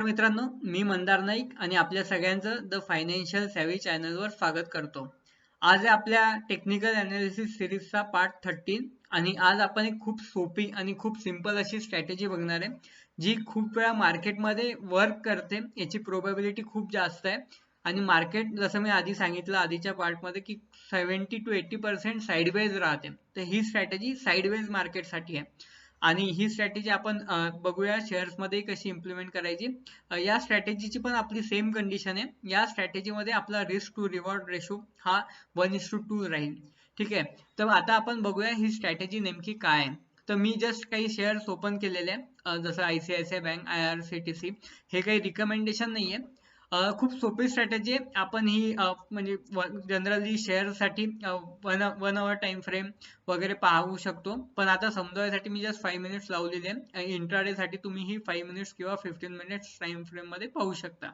मित्रांनो, मी मंदार नाईक आणि आपल्या सगळ्यांचं द फायनान्शियल सॅव्ही चॅनलवर स्वागत करतो. आज आहे आपल्या टेक्निकल अनालिसिस सिरीजचा पार्ट 13 आणि आज आपण एक खूप सोपी आणि खूप सिंपल अशी स्ट्रॅटेजी बघणार आहे, जी खूप वेळा मार्केटमध्ये वर्क करते. याची प्रोबॅबिलिटी खूप जास्त आहे आणि मार्केट जसं मी आधी सांगितलं आधीच्या पार्टमध्ये की 70 to 80% साईडवेज राहते. तर ही स्ट्रॅटेजी साईडवेज मार्केटसाठी आहे. आणि ही स्ट्रॅटेजी आपण बघूया शेअर्स मध्ये कशी इम्प्लिमेंट करायची. या स्ट्रॅटेजीची पण आपली सेम कंडिशन आहे. या स्ट्रॅटेजीमध्ये आपला रिस्क टू रिवॉर्ड रेशो हा 1:2 राहील. ठीक आहे. तर आता आपण बघूया ही स्ट्रॅटेजी नेमकी काय आहे. तर मी जस्ट काही शेअर्स ओपन केलेले आहे, जसं ICICI बँक, IRCTC. हे काही रिकमेंडेशन नाहीये. खूप सोपी स्ट्रॅटेजी आहे. आपण ही म्हणजे जनरली शेअरसाठी 1 hour टाइम फ्रेम वगैरे पाहू शकतो, पण आता समजायसाठी मी जस्ट 5 मिनिट्स लावलेले आहे. इंट्राडे साठी तुम्ही ही 5 मिनिट्स किंवा 15 मिनिट्स टाइम फ्रेम मध्ये पाहू शकता.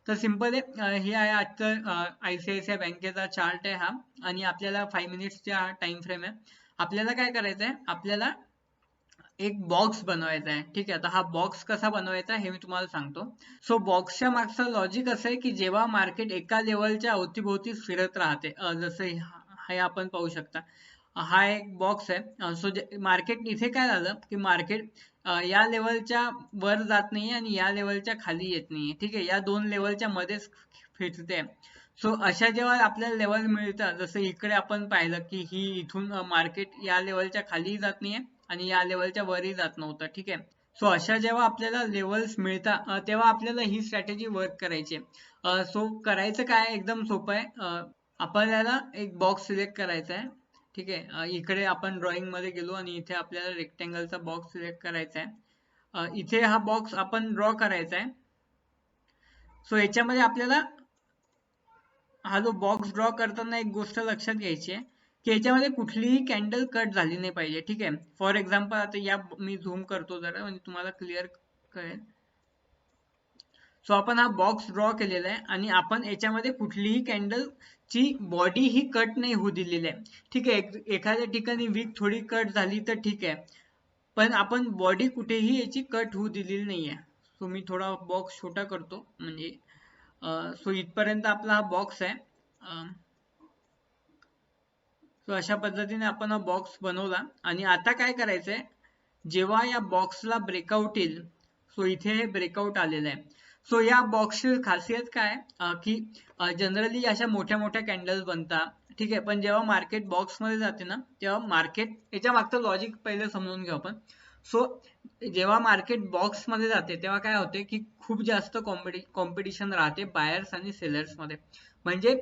तर सिंपल आहे. हे आहे आजचं ICICI बँकेचा चार्ट आहे हा, आणि आपल्याला 5 मिनिट्सचा टाइम फ्रेम आहे. आपल्याला काय करायचं आहे, आपल्याला एक बॉक्स बनवायचा आहे. ठीक आहे. आता हा बॉक्स कसा बनवायचा हे मी तुम्हाला सांगतो. सो बॉक्सच्या मागचं लॉजिक असं आहे की जेव्हा मार्केट एका लेवलच्या अवतीभोवती फिरत राहते, जसं हे आपण पाहू शकता, हा एक बॉक्स आहे. सो मार्केट इथे काय झालं की मार्केट या लेवलच्या वर जात नाहीये आणि या लेवलच्या खाली येत नाहीये. ठीक आहे. या दोन लेवलच्या मध्येच फिरते. सो अशा जेव्हा आपल्याला लेवल मिळतात, जसं इकडे आपण पाहिलं की ही इथून मार्केट या लेवलच्या खाली जात नाहीये आणि या लेवलच्या वरही जात नव्हतं. ठीक आहे. सो अशा जेव्हा आपल्याला लेवल्स मिळतात, तेव्हा आपल्याला ही स्ट्रॅटेजी वर्क करायची आहे. सो करायचं काय, एकदम सोपं आहे. आपल्याला एक बॉक्स सिलेक्ट करायचा आहे. ठीक आहे. इकडे आपण ड्रॉइंग मध्ये गेलो आणि इथे आपल्याला रेक्टेंगलचा बॉक्स सिलेक्ट करायचा आहे. इथे हा बॉक्स आपण ड्रॉ करायचा आहे. सो याच्यामध्ये आपल्याला हा जो बॉक्स ड्रॉ करताना एक गोष्ट लक्षात घ्यायची आहे की याच्यामध्ये कुठलीही कॅन्डल कट झाली नाही पाहिजे. ठीक आहे. फॉर एक्झाम्पल आता या मी झूम करतो जरा, म्हणजे तुम्हाला क्लिअर कळेल. सो आपण हा बॉक्स ड्रॉ केलेला आहे आणि आपण याच्यामध्ये कुठलीही कॅन्डल ची बॉडी ही कट नाही होऊ दिलेली आहे. ठीक आहे. एखाद्या ठिकाणी विक थोडी कट झाली तर ठीक आहे, पण आपण बॉडी कुठेही याची कट होऊ दिलेली नाहीये. सो मी थोडा बॉक्स छोटा करतो, म्हणजे सो इथपर्यंत आपला हा बॉक्स आहे. सो अशा पद्धतीने आपण हा बॉक्स बनवला आणि आता काय करायचंय, जेव्हा या बॉक्सला ब्रेकआउट येईल, सो इथे हे ब्रेकआउट आलेलं आहे. सो या बॉक्सची खासियत काय की जनरली अशा मोठ्या मोठ्या कॅन्डल्स बनतात. ठीक आहे. पण जेव्हा मार्केट बॉक्स मध्ये जाते ना, तेव्हा मार्केट, याच्या मागचं लॉजिक पहिले समजून घेऊ आपण. सो जेव्हा मार्केट बॉक्स मध्ये जाते तेव्हा काय होते की खूप जास्त कॉम्पिटिशन राहते बायर्स आणि सेलर्स मध्ये. म्हणजे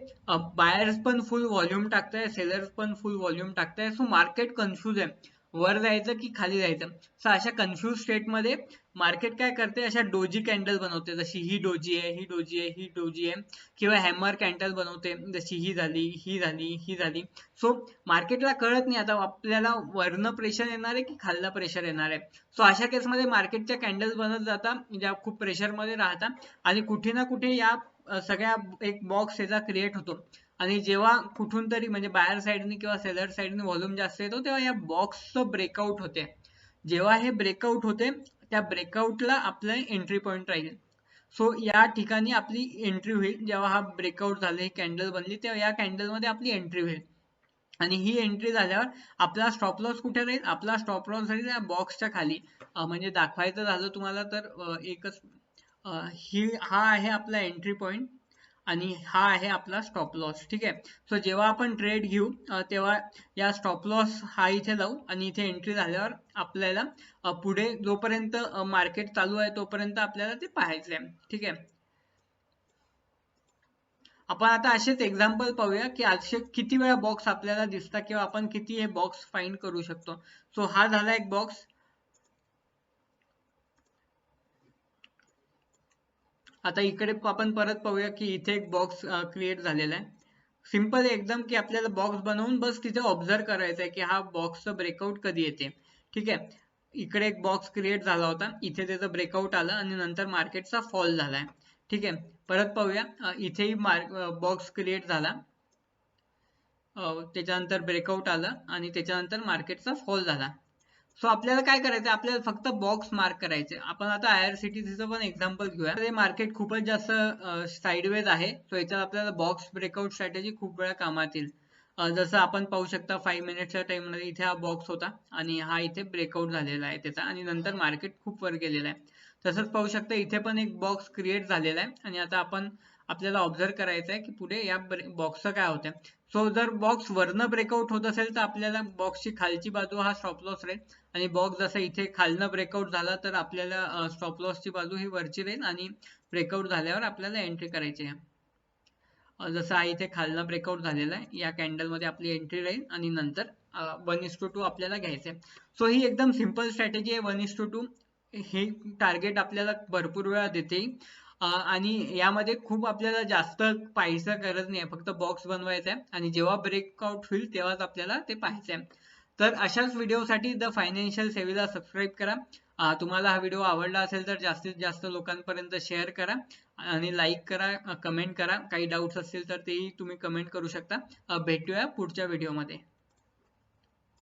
बायर्स पण फुल व्हॉल्यूम टाकताय, सेलर्स पण फुल व्हॉल्यूम टाकताय. सो मार्केट कन्फ्यूज आहे, वर जायचं की खाली जायचं. सो अशा कन्फ्यूज स्टेट मध्ये मार्केट काय करते, अशा डोजी कॅन्डल बनवते, जशी ही डोजी आहे, ही डोजी आहे, ही डोजी आहे. किंवा हॅमर कॅन्डल बनवते, जशी ही झाली, ही झाली, ही झाली. सो मार्केटला कळत नाही आता आपल्याला वरनं प्रेशर येणार आहे की खालनं प्रेशर येणार आहे. सो अशा केसमध्ये मार्केटच्या कॅन्डल्स बनत जातात ज्या खूप प्रेशर मध्ये राहतात आणि कुठे ना कुठे या सगळ्या एक बॉक्स याचा क्रिएट होतो. आणि जेव्हा कुठून तरी, म्हणजे बायर साईडने किंवा सेलर साईडने व्हॉल्यूम जास्त येतो, तेव्हा या बॉक्सचं ब्रेकआउट होते. जेव्हा हे ब्रेकआउट होते, त्या ब्रेकआउटला आपलं एंट्री पॉईंट राहील. सो या ठिकाणी आपली एंट्री होईल. जेव्हा हा ब्रेकआउट झाले, ही कॅन्डल बनली, तेव्हा या कॅन्डल मध्ये आपली एंट्री होईल. आणि ही एंट्री झाल्यावर आपला स्टॉप लॉस कुठे राहील, आपला स्टॉप लॉस राहील या बॉक्सच्या खाली. म्हणजे दाखवायचं झालं तुम्हाला तर एकच, हा आहे आपला एंट्री पॉइंट आणि हा आहे आपला स्टॉप लॉस. ठीक आहे. सो जेव्हा आपण ट्रेड घेऊ तेव्हा या स्टॉप लॉस हा इथे लावू आणि इथे एंट्री झाल्यावर आपल्याला पुढे जोपर्यंत मार्केट चालू आहे तोपर्यंत आपल्याला ते पाहायचं आहे. ठीक आहे. आपण आता असेच एक्झाम्पल पाहूया की असे किती वेळा बॉक्स आपल्याला दिसतात किंवा आपण किती हे बॉक्स फाइंड करू शकतो. सो हा झाला एक बॉक्स. आता इकडे आपण परत पाहूया की इथे एक बॉक्स क्रिएट झालेला आहे. सिंपल एकदम की आपल्याला बॉक्स बनवून बस तिथे ऑब्झर्व करायचं आहे की हा बॉक्सचं ब्रेकआउट कधी येते. ठीक आहे. इकडे एक बॉक्स क्रिएट झाला होता, इथे त्याचं ब्रेकआउट आलं आणि नंतर मार्केटचा फॉल झालाय. ठीक आहे. परत पाहूया, इथेही बॉक्स क्रिएट झाला, त्याच्यानंतर ब्रेकआउट आलं आणि त्याच्यानंतर मार्केटचा फॉल झाला. सो आपल्याला काय करायचं, आपल्याला फक्त बॉक्स मार्क करायचे. आपण आता IRCTCचं पण एक्झाम्पल घेऊया. ते मार्केट खूपच जास्त साईडवेज आहे, सो याच्यात आपल्याला बॉक्स ब्रेकआउट स्ट्रॅटेजी खूप वेळा कामात येईल. जसं आपण पाहू शकता 5 मिनिटच्या टाइम मध्ये इथे हा बॉक्स होता आणि हा इथे ब्रेकआउट झालेला आहे त्याचा, आणि नंतर मार्केट खूप वर गेलेला आहे. तसंच पाहू शकता इथे पण एक बॉक्स क्रिएट झालेला आहे, आणि आता आपल्याला ऑब्झर्व करायचं आहे की पुढे या बॉक्सचं काय होतं. सो जर बॉक्स वरनं ब्रेकआउट होत असेल तर आपल्याला बॉक्सची खालची बाजू हा स्टॉप लॉस राहील, आणि बॉक्स जसं इथे खालनं ब्रेकआउट झाला तर आपल्याला स्टॉप लॉसची बाजू ही वरची राहील, आणि ब्रेकआउट झाल्यावर आपल्याला एंट्री करायची आहे. जसं आहे इथे खालनं ब्रेकआउट झालेला आहे, या कॅन्डल मध्ये आपली एंट्री राहील, आणि नंतर 1:2 आपल्याला घ्यायचं आहे. सो ही एकदम सिंपल स्ट्रॅटेजी आहे. 1:2 हे टार्गेट आपल्याला भरपूर वेळा देते, आणि यामध्ये खूप आपल्याला जास्त पाहायचं गरज नाही आहे, फक्त बॉक्स बनवायचा आहे आणि जेव्हा ब्रेकआउट होईल तेव्हाच आपल्याला ते पाहायचं आहे. तर अशाच व्हिडिओसाठी द फायनान्शियल सेवीला सबस्क्राईब करा. तुम्हाला हा व्हिडिओ आवडला असेल तर जास्तीत जास्त लोकांपर्यंत शेअर करा, आणि लाईक करा, कमेंट करा. काही डाऊट्स असतील तर तेही तुम्ही कमेंट करू शकता. भेटूया पुढच्या व्हिडिओमध्ये.